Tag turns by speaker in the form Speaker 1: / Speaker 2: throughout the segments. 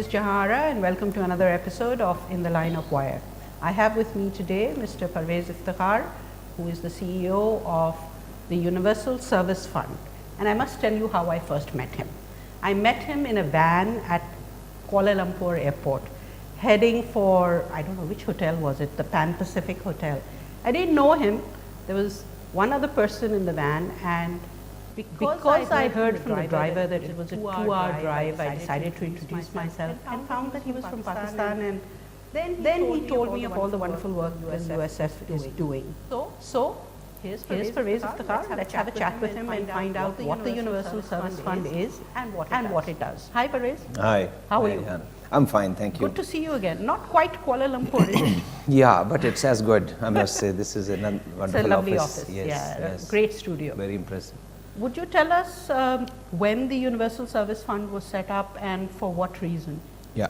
Speaker 1: is Jahara and welcome to another episode of In the Line of Wire. I have with me today Mr. ParvezIftikhar, who is the CEO of the Universal Service Fund. And I must tell you how I first met him. I met him in a van at Kuala Lumpur airport, heading for, I don't know which hotel was it, the Pan Pacific Hotel. I didn't know him. There was one other person in the van, and because I heard from the driver that it was a 2-hour drive, I decided to introduce myself and found that he was from Pakistan, and then he told me of all the wonderful work USF is doing. So here's ParvezIftikhar. Let's have a chat with him and find out what the Universal Service Fund is and what it does. Hi Parvez.
Speaker 2: Hi.
Speaker 1: How are you?
Speaker 2: I'm fine, thank you.
Speaker 1: Good to see you again. Not quite Kuala Lumpur, is it?
Speaker 2: Yeah, but it's as good, I must say. This is a wonderful
Speaker 1: It's a lovely office.
Speaker 2: Yes, yes.
Speaker 1: Great studio.
Speaker 2: Very impressive.
Speaker 1: Would you tell us when the Universal Service Fund was set up and for what reason?
Speaker 2: Yeah.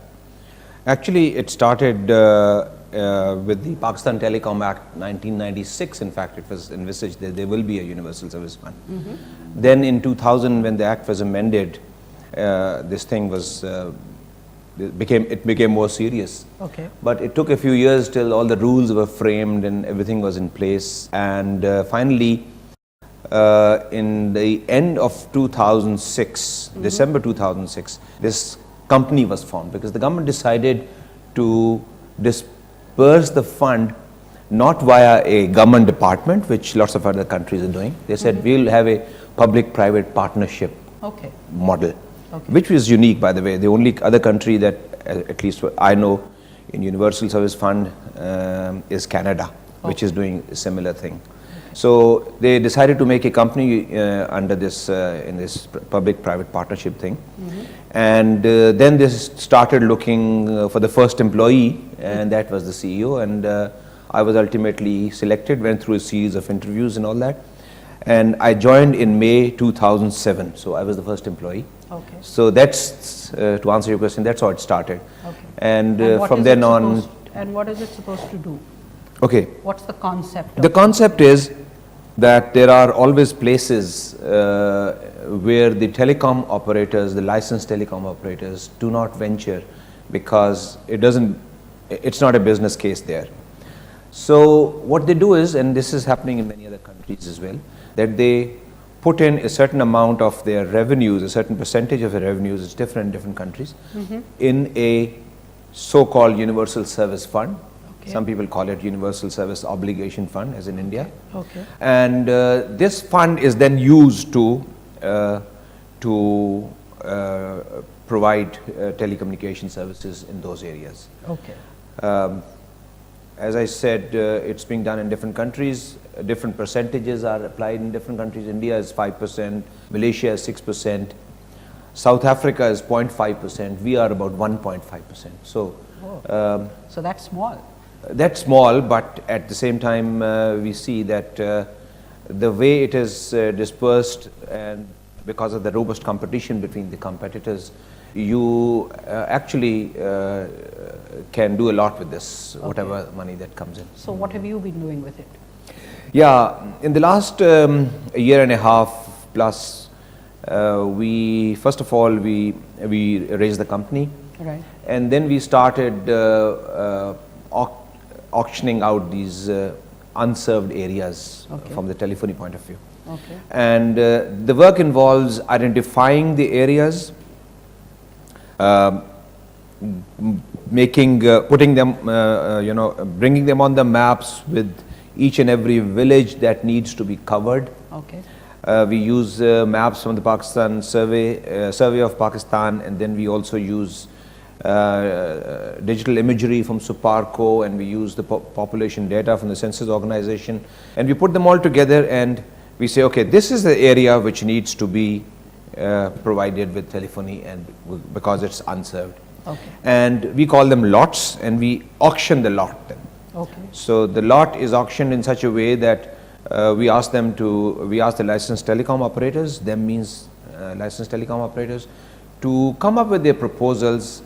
Speaker 2: Actually, it started with the Pakistan Telecom Act 1996. In fact, it was envisaged that there will be a Universal Service Fund. Then in 2000, when the act was amended, this thing was it became more serious.
Speaker 1: Okay.
Speaker 2: But it took a few years till all the rules were framed and everything was in place. And finally, in the end of 2006, December 2006, this company was formed because the government decided to disperse the fund not via a government department, which lots of other countries are doing. They said we'll have a public-private partnership model, which was unique, by the way. The only other country that, at least I know, in Universal Service Fund is Canada, which is doing a similar thing. So they decided to make a company under this in this public-private partnership thing, and then they started looking for the first employee, and that was the CEO. And I was ultimately selected, went through a series of interviews and all that, and I joined in May 2007. So I was the first employee.
Speaker 1: Okay.
Speaker 2: So that's to answer your question. That's how it started.
Speaker 1: Okay.
Speaker 2: And from then on.
Speaker 1: And what is it supposed to do?
Speaker 2: Okay.
Speaker 1: What's the concept?
Speaker 2: The concept is that there are always places where the telecom operators, the licensed telecom operators, do not venture because it's not a business case there. So what they do is, and this is happening in many other countries as well, that they put in a certain amount of their revenues, a certain percentage of their revenues, it's different in different countries, in a so-called Universal Service Fund. Okay. Some people call it Universal Service Obligation Fund, as in India.
Speaker 1: Okay.
Speaker 2: And this fund is then used to provide telecommunication services in those areas.
Speaker 1: Okay.
Speaker 2: As I said, it's being done in different countries. Different percentages are applied in different countries. India is 5%, Malaysia is 6%, South Africa is 0.5%. We are about 1.5%. So,
Speaker 1: so that's small.
Speaker 2: That's small, but at the same time, we see that the way it is dispersed, and because of the robust competition between the competitors, you actually can do a lot with this, whatever money that comes in.
Speaker 1: So what have you been doing with it?
Speaker 2: Yeah, in the last year and a half plus, first of all, we raised the company,
Speaker 1: right,
Speaker 2: and then we started auctioning out these unserved areas from the telephony point of view.
Speaker 1: Okay.
Speaker 2: And the work involves identifying the areas, putting them, bringing them on the maps with each and every village that needs to be covered.
Speaker 1: Okay.
Speaker 2: We use maps from the Pakistan survey of Pakistan, and then we also use digital imagery from Suparco, and we use the population data from the Census Organization, and we put them all together and we say, okay, this is the area which needs to be provided with telephony, and because it's unserved.
Speaker 1: Okay.
Speaker 2: And we call them lots, and we auction the lot then.
Speaker 1: Okay.
Speaker 2: So the lot is auctioned in such a way that we ask the licensed telecom operators, them means licensed telecom operators, to come up with their proposals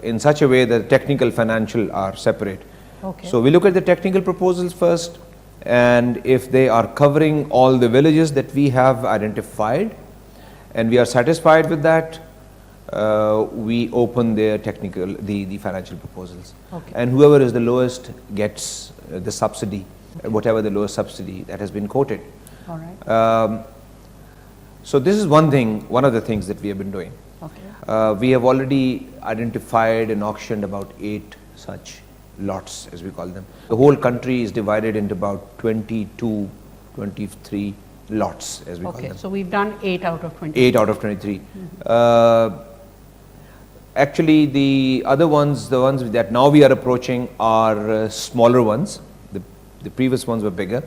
Speaker 2: in such a way that technical financial are separate.
Speaker 1: Okay.
Speaker 2: So we look at the technical proposals first, and if they are covering all the villages that we have identified and we are satisfied with that, we open their the financial proposals.
Speaker 1: Okay.
Speaker 2: And whoever is the lowest gets the subsidy, whatever the lowest subsidy that has been quoted.
Speaker 1: All right.
Speaker 2: So this is one of the things that we have been doing.
Speaker 1: Okay.
Speaker 2: We have already identified and auctioned about 8 such lots, as we call them. The whole country is divided into about 22, 23 lots, as we call them.
Speaker 1: Okay, so we've done 8 out of 20.
Speaker 2: 8 out of 23. Actually, the other ones, the ones that now we are approaching are smaller ones. The previous ones were bigger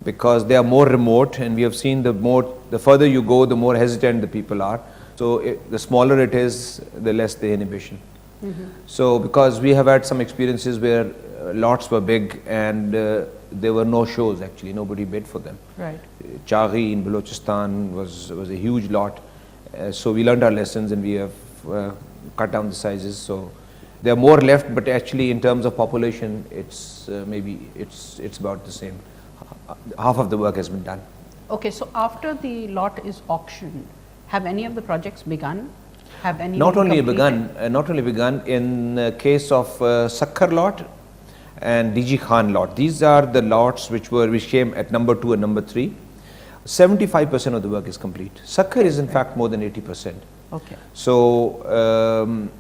Speaker 2: because they are more remote, and we have seen the further you go, the more hesitant the people are. So the smaller it is, the less the inhibition. So because we have had some experiences where lots were big and there were no shows, actually nobody bid for them.
Speaker 1: Right.
Speaker 2: Chaghi in Balochistan was a huge lot. So we learned our lessons, and we have cut down the sizes. So there are more left, but actually in terms of population, it's maybe it's about the same. Half of the work has been done.
Speaker 1: Okay, so after the lot is auctioned, have any of the projects begun? Have any
Speaker 2: Not only
Speaker 1: completed?
Speaker 2: begun in case of Sakhar lot and DG Khan lot. These are the lots which came at number 2 and number 3. 75% of the work is complete. Sakhar is in fact more than 80%.
Speaker 1: Okay.
Speaker 2: So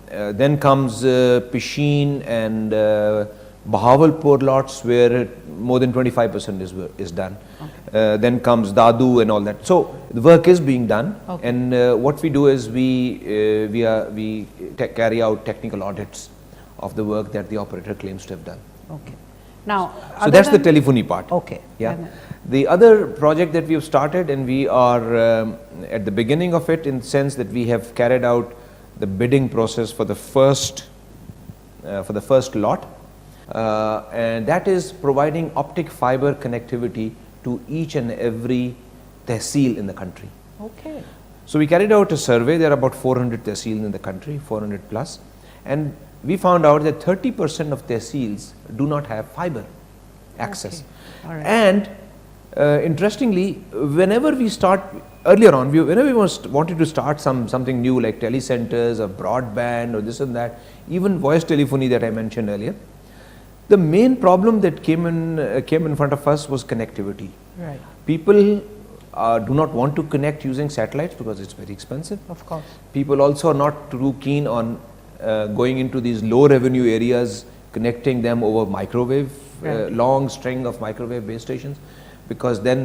Speaker 2: then comes Pishin and Bahawalpur lots, where more than 25% is done. Okay. Then comes Dadu and all that. So the work is being done. Okay. And what we do is we carry out technical audits of the work that the operator claims to have done.
Speaker 1: Okay. Now,
Speaker 2: so that's the telephony part.
Speaker 1: Okay.
Speaker 2: Yeah. The other project that we have started, and we are at the beginning of it, in the sense that we have carried out the bidding process for the first lot, and that is providing optic fiber connectivity to each and every tehsil in the country.
Speaker 1: Okay.
Speaker 2: So we carried out a survey. There are about 400 tehsils in the country, 400 plus, and we found out that 30% of tehsils do not have fiber access.
Speaker 1: Okay. All right.
Speaker 2: And interestingly, whenever we start, earlier on, whenever we wanted to start something new like telecenters or broadband or this and that, even voice telephony that I mentioned earlier, the main problem that came in front of us was connectivity.
Speaker 1: Right.
Speaker 2: People do not want to connect using satellites because it's very expensive.
Speaker 1: Of course.
Speaker 2: People also are not too keen on going into these low revenue areas, connecting them over microwave,
Speaker 1: right.
Speaker 2: Long string of microwave base stations, because then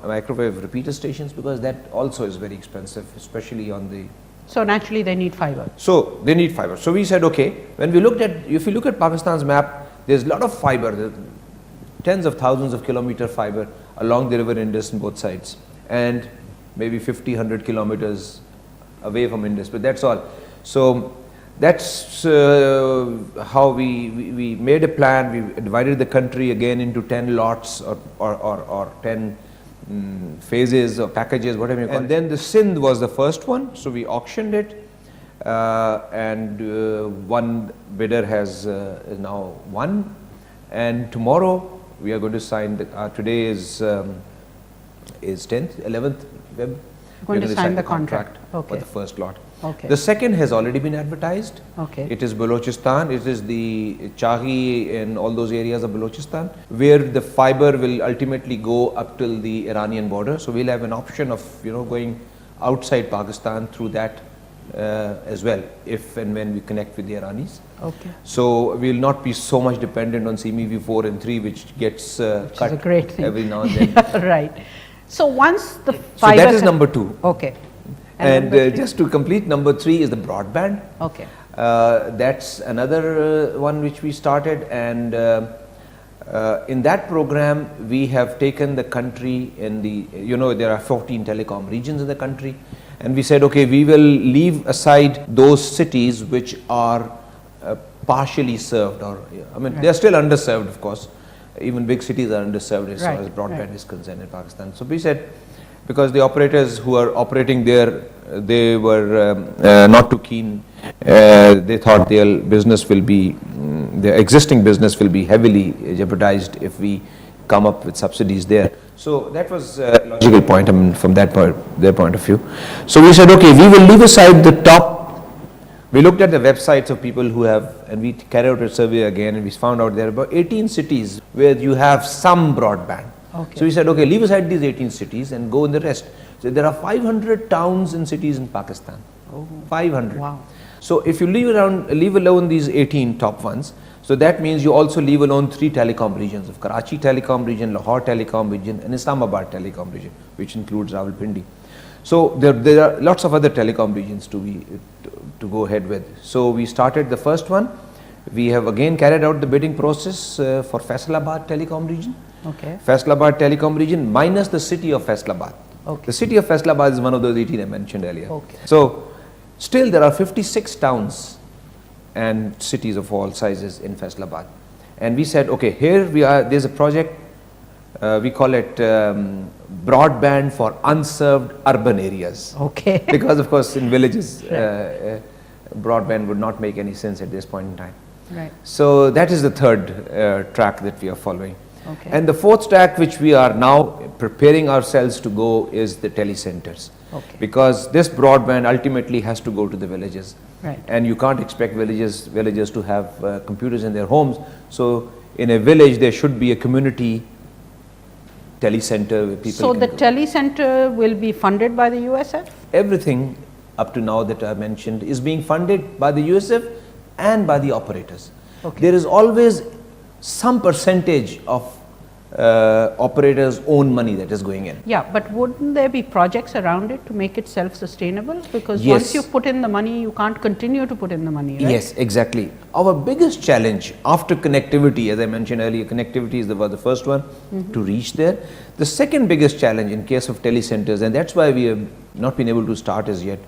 Speaker 2: microwave repeater stations, because that also is very expensive, especially on the.
Speaker 1: So naturally they need fiber.
Speaker 2: So they need fiber. So we said, okay, when we looked at, if you look at Pakistan's map, there's a lot of fiber, tens of thousands of kilometer fiber along the river Indus on both sides, and maybe 50, 100 kilometers away from Indus, but that's all. So that's how we made a plan. We divided the country again into 10 lots or 10 phases or packages, whatever you call it. And then the Sindh was the first one, so we auctioned it, and one bidder has now won, and tomorrow we are going to sign today is 10th, 11th Feb.
Speaker 1: Going to sign the contract.
Speaker 2: For the first lot.
Speaker 1: Okay.
Speaker 2: The second has already been advertised.
Speaker 1: Okay.
Speaker 2: It is Balochistan. It is the Chaghi and all those areas of Balochistan, where the fiber will ultimately go up till the Iranian border. So we'll have an option of going outside Pakistan through that as well, if and when we connect with the Iranis.
Speaker 1: Okay.
Speaker 2: So we will not be so much dependent on CMEV 4 and 3, which gets cut
Speaker 1: is a great thing.
Speaker 2: every now and then.
Speaker 1: Right. So once the fiber.
Speaker 2: So that is number 2.
Speaker 1: Okay.
Speaker 2: And just to complete, number 3 is the broadband.
Speaker 1: Okay.
Speaker 2: That's another one which we started, and in that program we have taken the country in the, there are 14 telecom regions in the country, and we said, okay, we will leave aside those cities which are partially served, or
Speaker 1: right.
Speaker 2: they are still underserved, of course. Even big cities are underserved as far
Speaker 1: right.
Speaker 2: as broadband
Speaker 1: right.
Speaker 2: is concerned in Pakistan. So we said, because the operators who are operating there, they were not too keen. They thought their business will be, their existing business will be heavily jeopardized if we come up with subsidies there. So that was a logical point, from their point of view. So we said, okay, we will leave aside the top We looked at the websites of people who have, and we carried out a survey again, and we found out there are about 18 cities where you have some broadband.
Speaker 1: Okay.
Speaker 2: So we said, okay, leave aside these 18 cities and go in the rest. So there are 500 towns and cities in Pakistan.
Speaker 1: Oh.
Speaker 2: 500.
Speaker 1: Wow.
Speaker 2: So if you leave alone these 18 top ones, so that means you also leave alone 3 telecom regions of Karachi telecom region, Lahore telecom region, and Islamabad telecom region, which includes Rawalpindi. So there are lots of other telecom regions to go ahead with. So we started the first one. We have again carried out the bidding process for Faisalabad telecom region.
Speaker 1: Okay.
Speaker 2: Faisalabad telecom region minus the city of Faisalabad.
Speaker 1: Okay.
Speaker 2: The city of Faisalabad is one of those 18 I mentioned earlier.
Speaker 1: Okay.
Speaker 2: So still there are 56 towns and cities of all sizes in Faisalabad. And we said, okay, here we are, there's a project, we call it broadband for unserved urban areas.
Speaker 1: Okay.
Speaker 2: Because of course in villages, broadband would not make any sense at this point in time.
Speaker 1: Right.
Speaker 2: So that is the third track that we are following.
Speaker 1: Okay.
Speaker 2: And the fourth track which we are now preparing ourselves to go is the telecenters.
Speaker 1: Okay.
Speaker 2: Because this broadband ultimately has to go to the villages.
Speaker 1: Right.
Speaker 2: And you can't expect villagers to have computers in their homes. So in a village there should be a community telecenter where people
Speaker 1: So
Speaker 2: can
Speaker 1: the
Speaker 2: go.
Speaker 1: telecenter will be funded by the USF?
Speaker 2: Everything up to now that I mentioned is being funded by the USF and by the operators.
Speaker 1: Okay.
Speaker 2: There is always some percentage of operators' own money that is going in.
Speaker 1: Yeah, but wouldn't there be projects around it to make it self-sustainable? Because
Speaker 2: Yes.
Speaker 1: once you put in the money, you can't continue to put in the money, right?
Speaker 2: Yes, exactly. Our biggest challenge after connectivity, as I mentioned earlier, connectivity is the first one to reach there. The second biggest challenge in case of telecenters, and that's why we have not been able to start as yet,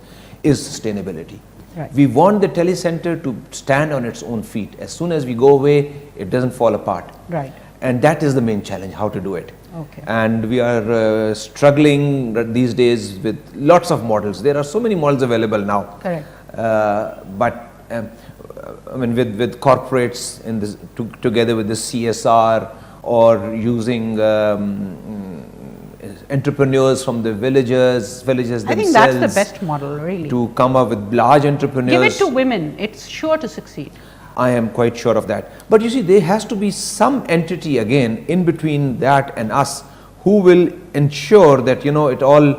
Speaker 2: is sustainability.
Speaker 1: Right.
Speaker 2: We want the telecenter to stand on its own feet. As soon as we go away, it doesn't fall apart.
Speaker 1: Right.
Speaker 2: And that is the main challenge, how to do it.
Speaker 1: Okay.
Speaker 2: And we are struggling these days with lots of models. There are so many models available now.
Speaker 1: Correct.
Speaker 2: But I mean, with corporates in this, together with the CSR, or using entrepreneurs from the villages
Speaker 1: I
Speaker 2: themselves.
Speaker 1: think that's the best model, really.
Speaker 2: To come up with large entrepreneurs.
Speaker 1: Give it to women, it's sure to succeed.
Speaker 2: I am quite sure of that. But you see, there has to be some entity again in between that and us who will ensure that, you know, it all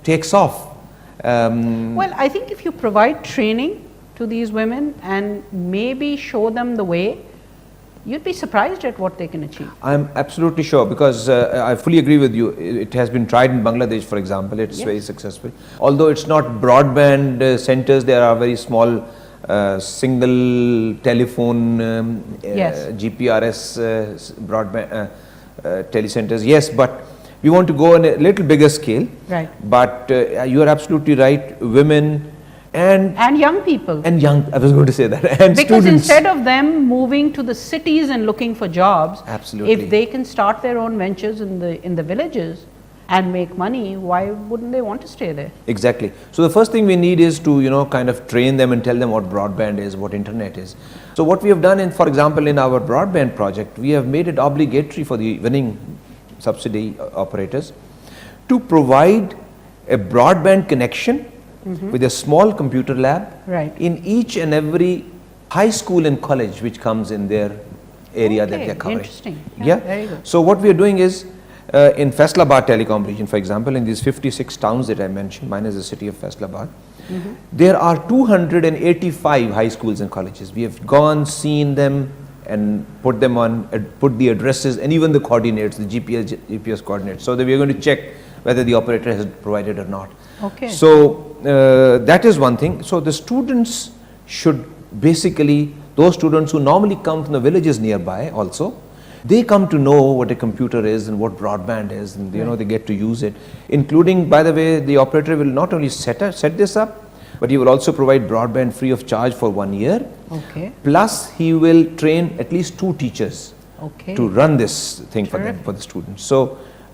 Speaker 2: takes off.
Speaker 1: Well, I think if you provide training to these women and maybe show them the way, you'd be surprised at what they can achieve.
Speaker 2: I'm absolutely sure, because I fully agree with you. It has been tried in Bangladesh, for example. It's very successful. Although it's not broadband centers, there are very small single telephone GPRS broadband telecenters. Yes, but we want to go on a little bigger scale.
Speaker 1: Right.
Speaker 2: But you are absolutely right. Women and
Speaker 1: young people.
Speaker 2: And young, I was going to say that, and
Speaker 1: because
Speaker 2: students.
Speaker 1: instead of them moving to the cities and looking for jobs,
Speaker 2: Absolutely.
Speaker 1: if they can start their own ventures in the villages and make money, why wouldn't they want to stay there?
Speaker 2: Exactly. So the first thing we need is to, you know, kind of train them and tell them what broadband is, what internet is. So what we have done in, for example, in our broadband project, we have made it obligatory for the winning subsidy operators to provide a broadband connection with a small computer lab in each and every high school and college which comes in their area that they are covering.
Speaker 1: Interesting.
Speaker 2: Yeah.
Speaker 1: Very good.
Speaker 2: So what we are doing is, in Faisalabad telecom region, for example, in these 56 towns that I mentioned, minus the city of Faisalabad, there are 285 high schools and colleges. We have gone, seen them, and put them on, put the addresses and even the coordinates, the GPS coordinates, so that we are going to check whether the operator has provided or not.
Speaker 1: Okay.
Speaker 2: So that is one thing. So the students should basically, those students who normally come from the villages nearby also, they come to know what a computer is and what broadband is, and you know, they get to use it, including, by the way, the operator will not only set this up, but he will also provide broadband free of charge for 1 year.
Speaker 1: Okay.
Speaker 2: Plus he will train at least 2 teachers to run this thing for them, for the students.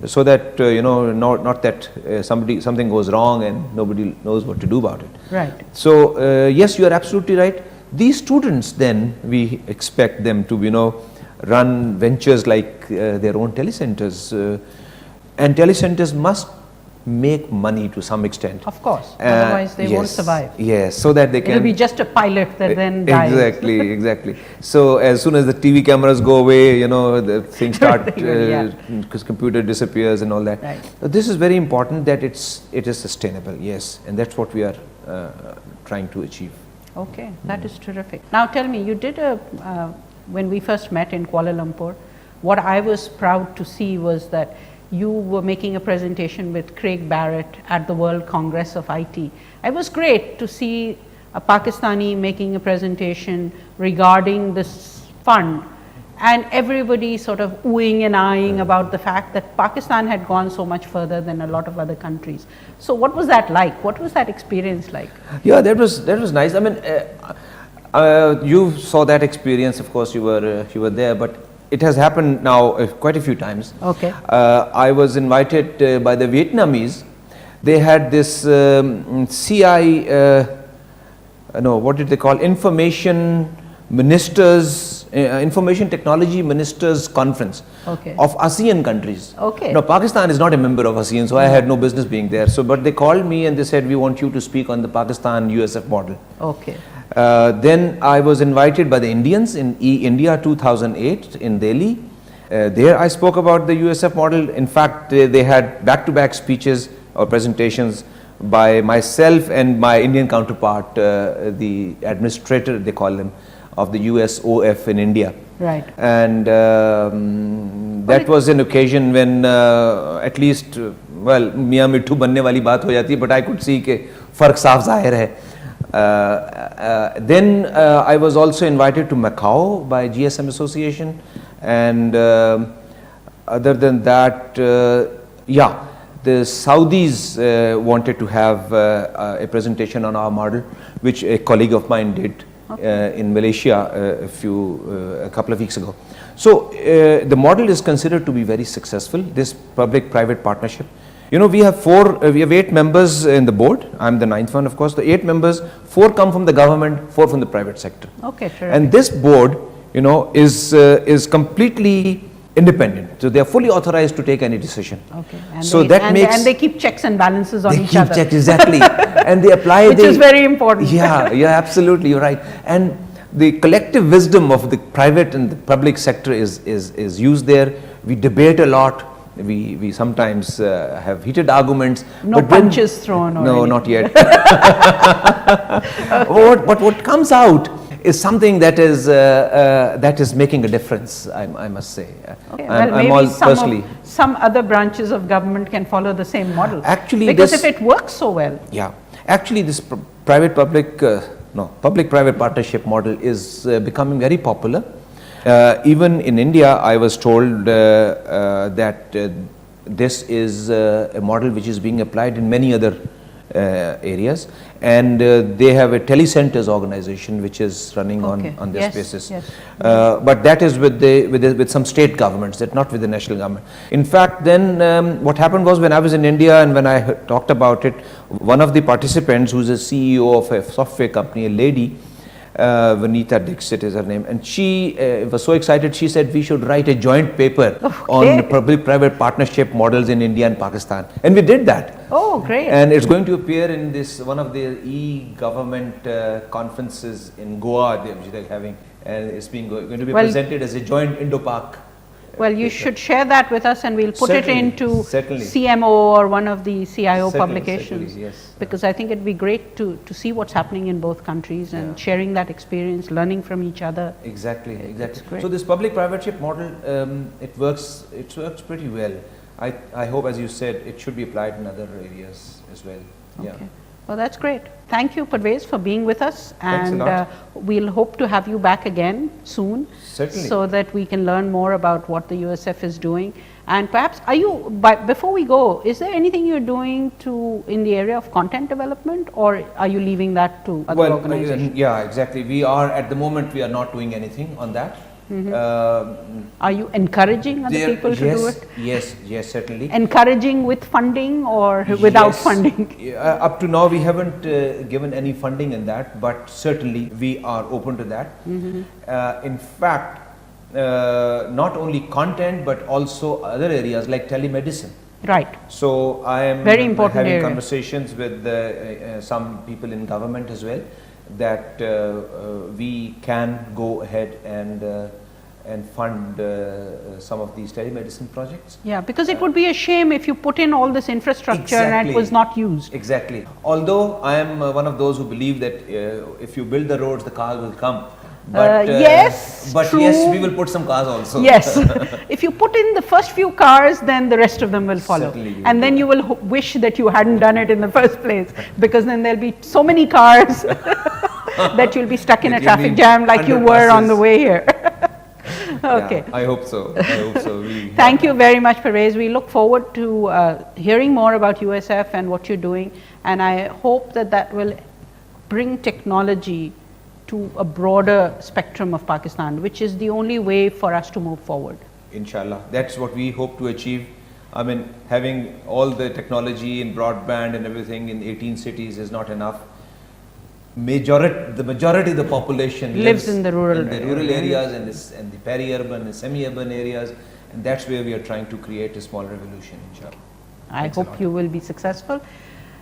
Speaker 2: So that you know, not that something goes wrong and nobody knows what to do about it.
Speaker 1: Right.
Speaker 2: So yes, you are absolutely right. These students, then we expect them to, you know, run ventures like their own telecenters, and telecenters must make money to some extent.
Speaker 1: Of course, otherwise they won't survive.
Speaker 2: Yes, so that they can.
Speaker 1: It'll be just a pilot that then dies.
Speaker 2: Exactly, exactly. So as soon as the TV cameras go away, you know, the things start, because computer disappears and all that.
Speaker 1: Right.
Speaker 2: So this is very important that it is sustainable, yes, and that's what we are trying to achieve.
Speaker 1: Okay, that is terrific. Now tell me, you did when we first met in Kuala Lumpur, what I was proud to see was that you were making a presentation with Craig Barrett at the World Congress of IT. It was great to see a Pakistani making a presentation regarding this fund, and everybody sort of oohing and eyeing about the fact that Pakistan had gone so much further than a lot of other countries. So what was that like? What was that experience like?
Speaker 2: Yeah, that was nice. I mean, you saw that experience, of course, you were there, but it has happened now quite a few times.
Speaker 1: Okay.
Speaker 2: I was invited by the Vietnamese. They had this what did they call? Information Technology Ministers Conference of ASEAN countries.
Speaker 1: Okay.
Speaker 2: Now, Pakistan is not a member of ASEAN, so I had no business being there. So, but they called me and they said, we want you to speak on the Pakistan USF model.
Speaker 1: Okay.
Speaker 2: Then I was invited by the Indians in India 2008 in Delhi. There I spoke about the USF model. In fact, they had back-to-back speeches or presentations by myself and my Indian counterpart, the administrator, they call him, of the USOF in India.
Speaker 1: Right.
Speaker 2: And that was an occasion when at least, well, मियाँ मिट्ठू बनने वाली बात हो जाती है, but I could see कि फ़र्क साफ ज़ाहिर है. Then I was also invited to Macau by GSM Association, and other than that, the Saudis wanted to have a presentation on our model, which a colleague of mine did in Malaysia a couple of weeks ago. So the model is considered to be very successful, this public-private partnership. You know, we have 8 members in the board. I'm the 9th one, of course. The 8 members, 4 come from the government, 4 from the private sector.
Speaker 1: Okay, sure.
Speaker 2: And this board, you know, is completely independent. So they are fully authorized to take any decision.
Speaker 1: Okay. And
Speaker 2: so
Speaker 1: and they keep checks and balances on each other.
Speaker 2: They keep checks, exactly. And they apply.
Speaker 1: Which is very important.
Speaker 2: Yeah, absolutely, you're right. And the collective wisdom of the private and the public sector is used there. We debate a lot. We sometimes have heated arguments.
Speaker 1: No punches thrown.
Speaker 2: No, not yet. But what comes out is something that is making a difference, I must say.
Speaker 1: Okay. Well, maybe some other branches of government can follow the same model.
Speaker 2: Actually,
Speaker 1: because if it works so well.
Speaker 2: Yeah. Actually, this public-private partnership model is becoming very popular. Even in India, I was told that this is a model which is being applied in many other areas, and they have a telecentres organization which is running on this basis. Yes. But that is with some state governments, that not with the national government. In fact, then what happened was, when I was in India and when I talked about it, one of the participants, who is a CEO of a software company, a lady, Vanita Dixit is her name, and she was so excited. She said we should write a joint paper on public-private partnership models in India and Pakistan, and we did that.
Speaker 1: Oh, great! And
Speaker 2: it's going to appear in this one of the e-government conferences in Goa which they're having, and it's going to be presented as a joint Indo-Pak.
Speaker 1: Well, you should share that with us, and we'll put it into CMO or one of the CIO publications.
Speaker 2: Yes.
Speaker 1: Because I think it'd be great to see what's happening in both countries and sharing that experience, learning from each other.
Speaker 2: Exactly. So this public-private model, it works pretty well. I hope, as you said, it should be applied in other areas as well.
Speaker 1: Okay. Yeah. Well, that's great. Thank you, Parvez, for being with us.
Speaker 2: Thanks a lot.
Speaker 1: We'll hope to have you back again soon.
Speaker 2: Certainly.
Speaker 1: So that we can learn more about what the USF is doing. And perhaps, before we go, is there anything you're doing in the area of content development, or are you leaving that to other organizations?
Speaker 2: Yeah, exactly. At the moment, we are not doing anything on that.
Speaker 1: Are you encouraging other people to do it?
Speaker 2: Yes, certainly.
Speaker 1: Encouraging with funding or without funding?
Speaker 2: Up to now, we haven't given any funding in that, but certainly we are open to that. In fact, not only content, but also other areas like telemedicine.
Speaker 1: Right.
Speaker 2: So I am
Speaker 1: Very important
Speaker 2: having
Speaker 1: area.
Speaker 2: conversations with some people in government as well, that we can go ahead and fund some of these telemedicine projects.
Speaker 1: Yeah, because it would be a shame if you put in all this infrastructure and it was not used.
Speaker 2: Exactly. Although I am one of those who believe that if you build the roads, the cars will come. But
Speaker 1: yes, true.
Speaker 2: yes, we will put some cars also.
Speaker 1: Yes. If you put in the first few cars, then the rest of them will follow.
Speaker 2: Certainly
Speaker 1: And then you will wish that you hadn't done it in the first place, because then there'll be so many cars that you'll be stuck in a traffic jam like you were on the way here. Okay.
Speaker 2: Yeah, I hope so. I hope so.
Speaker 1: Thank you very much, Parvez. We look forward to hearing more about USF and what you're doing, and I hope that that will bring technology to a broader spectrum of Pakistan, which is the only way for us to move forward.
Speaker 2: Inshallah, that's what we hope to achieve. I mean, having all the technology and broadband and everything in 18 cities is not enough. The majority of the population
Speaker 1: lives in the rural
Speaker 2: areas and the peri-urban and semi-urban areas, and that's where we are trying to create a small revolution, inshallah.
Speaker 1: I hope you will be successful.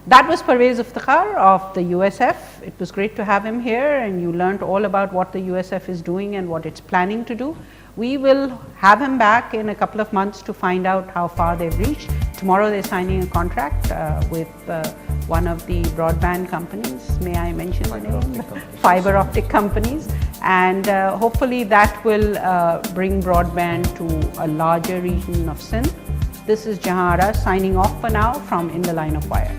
Speaker 1: That was Parvez Iftikhar of the USF. It was great to have him here, and you learned all about what the USF is doing and what it's planning to do. We will have him back in a couple of months to find out how far they've reached. Tomorrow they're signing a contract with one of the broadband companies. May I mention the name? Fiber optic companies. And hopefully that will bring broadband to a larger region of Sindh. This is Jahan Ara signing off for now from In the Line of Wire.